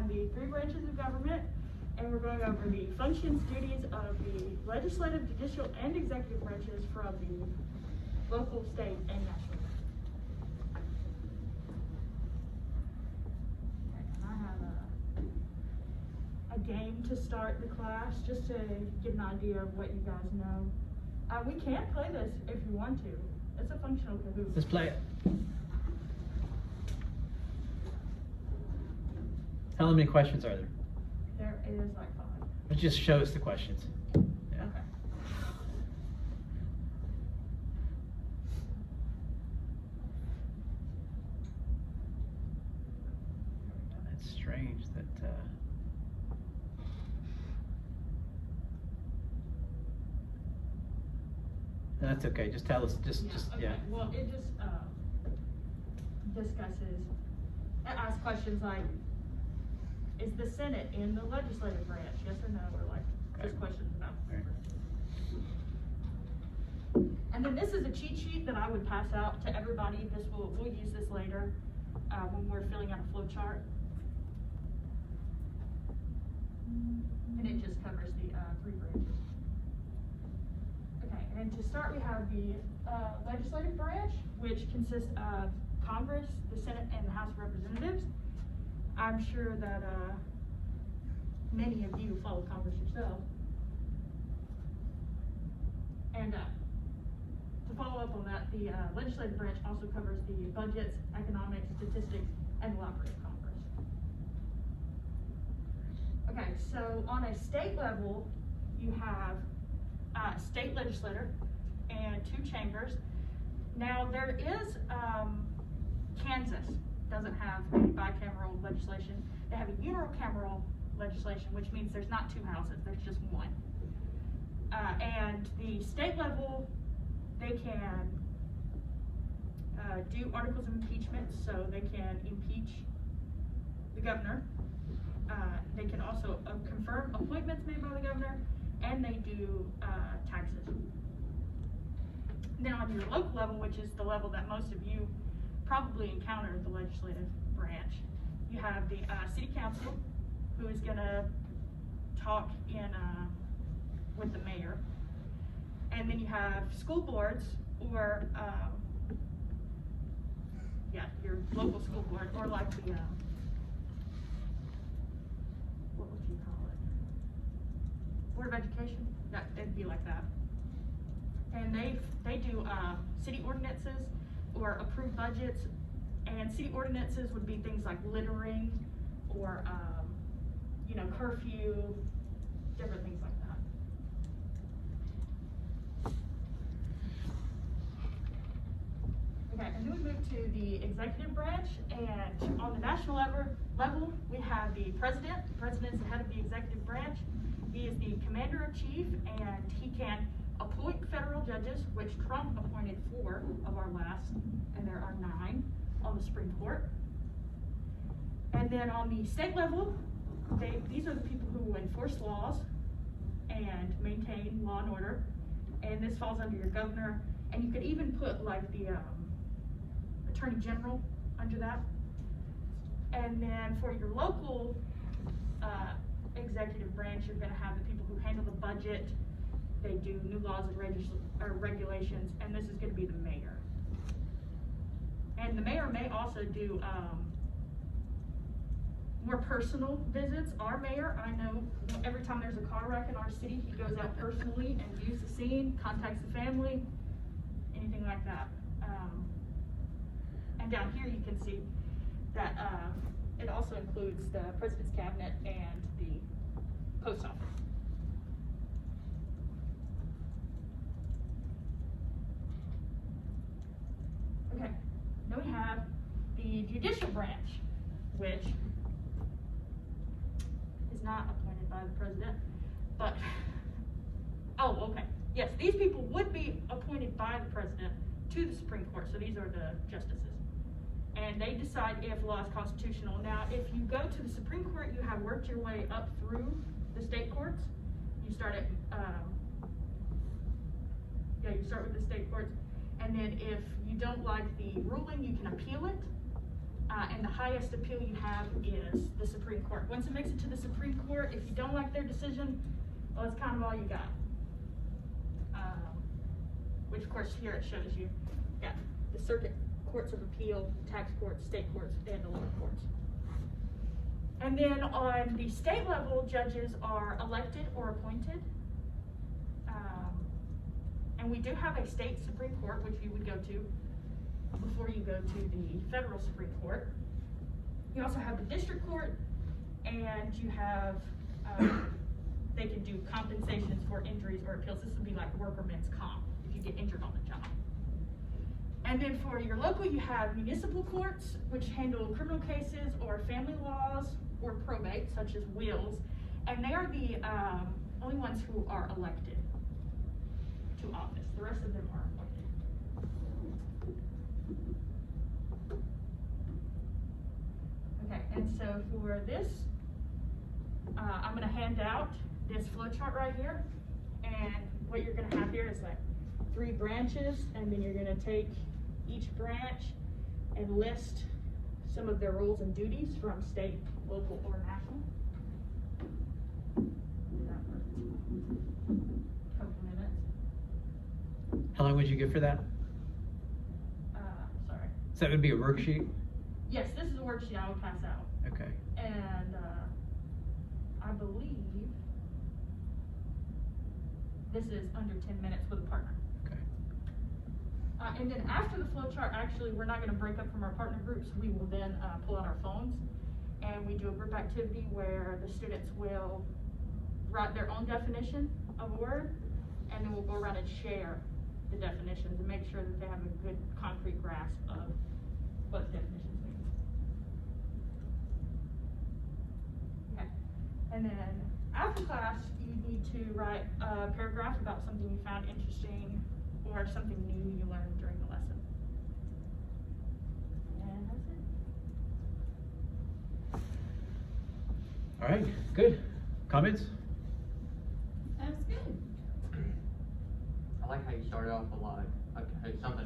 on the three branches of government, and we're going over the functions, duties of the legislative, judicial, and executive branches from the local, state, and national. Okay, and I have a game to start the class, just to get an idea of what you guys know. We can play this if you want to. It's a functional Kahoot. Let's play it. How many questions are there? There is like 5. Let's just show us the questions. Yeah. Okay. It's strange that that's okay. Just tell us. Okay. Yeah. Well, it just discusses, it asks questions like, is the Senate in the legislative branch? Yes or no? Or like just questions about. Right. And then this is a cheat sheet that I would pass out to everybody. We'll use this later when we're filling out a flow chart. And it just covers the 3 branches. Okay, and to start we have the legislative branch, which consists of Congress, the Senate, and the House of Representatives. I'm sure that many of you follow Congress yourself. And to follow up on that, the legislative branch also covers the budgets, economics, statistics, and the library of Congress. Okay, so on a state level, you have state legislature and 2 chambers. Now there is, Kansas doesn't have a bicameral legislation. They have a unicameral legislation, which means there's not 2 houses, there's just 1. And the state level, they can do articles of impeachment, so they can impeach the governor. They can also confirm appointments made by the governor, and they do taxes. Then on your local level, which is the level that most of you probably encounter the legislative branch, you have the city council, who is going to talk in with the mayor, and then you have school boards, or your local school board, or like the what would you call it? Board of Education. That it'd be like that. And they do city ordinances or approve budgets, and city ordinances would be things like littering or curfew, different things like that. Okay, and then we move to the executive branch, and on the national level, we have the president. The president is the head of the executive branch. He is the commander-in-chief, and he can appoint federal judges, which Trump appointed 4 of our last, and there are 9 on the Supreme Court. And then on the state level, these are the people who enforce laws and maintain law and order, and this falls under your governor, and you could even put like the attorney general under that. And then for your local executive branch, you're going to have the people who handle the budget. They do new laws and regulations, and this is going to be the mayor. And the mayor may also do more personal visits. Our mayor, I know every time there's a car wreck in our city, he goes out personally and views the scene, contacts the family, anything like that. And down here you can see that it also includes the president's cabinet and the post office. Okay, now we have the judicial branch, which is not appointed by the president, but, oh, okay. Yes, these people would be appointed by the president to the Supreme Court, so these are the justices. And they decide if law is constitutional. Now, if you go to the Supreme Court, you have worked your way up through the state courts. You start at, you start with the state courts. And then if you don't like the ruling, you can appeal it. And the highest appeal you have is the Supreme Court. Once it makes it to the Supreme Court, if you don't like their decision, well, that's kind of all you got. Which of course here it shows you, got the circuit courts of appeal, tax courts, state courts, and the lower courts. And then on the state level, judges are elected or appointed. And we do have a state Supreme Court, which you would go to before you go to the federal Supreme Court. You also have the district court, and you have, they can do compensations for injuries or appeals. This would be like workman's comp if you get injured on the job. And then for your local, you have municipal courts, which handle criminal cases or family laws or probate, such as wills. And they are the only ones who are elected to office. The rest of them are appointed. Okay, and so for this, I'm gonna hand out this flow chart right here. And what you're gonna have here is like 3 branches, and then you're gonna take each branch and list some of their roles and duties from state, local, or national. Do that for a couple minutes. How long would you give for that? Sorry. So that would be a worksheet? Yes, this is a worksheet I will pass out. Okay. And I believe this is under 10 minutes with a partner. Okay. And then after the flow chart, actually, we're not going to break up from our partner groups. We will then pull out our phones, and we do a group activity where the students will write their own definition of a word, and then we'll go around and share the definitions and make sure that they have a good concrete grasp of what the definitions mean. Okay. And then after class, you need to write a paragraph about something you found interesting or something new you learned during the lesson. And that's it. All right, good. Comments? That was good. I like how you started off a lot. Okay, something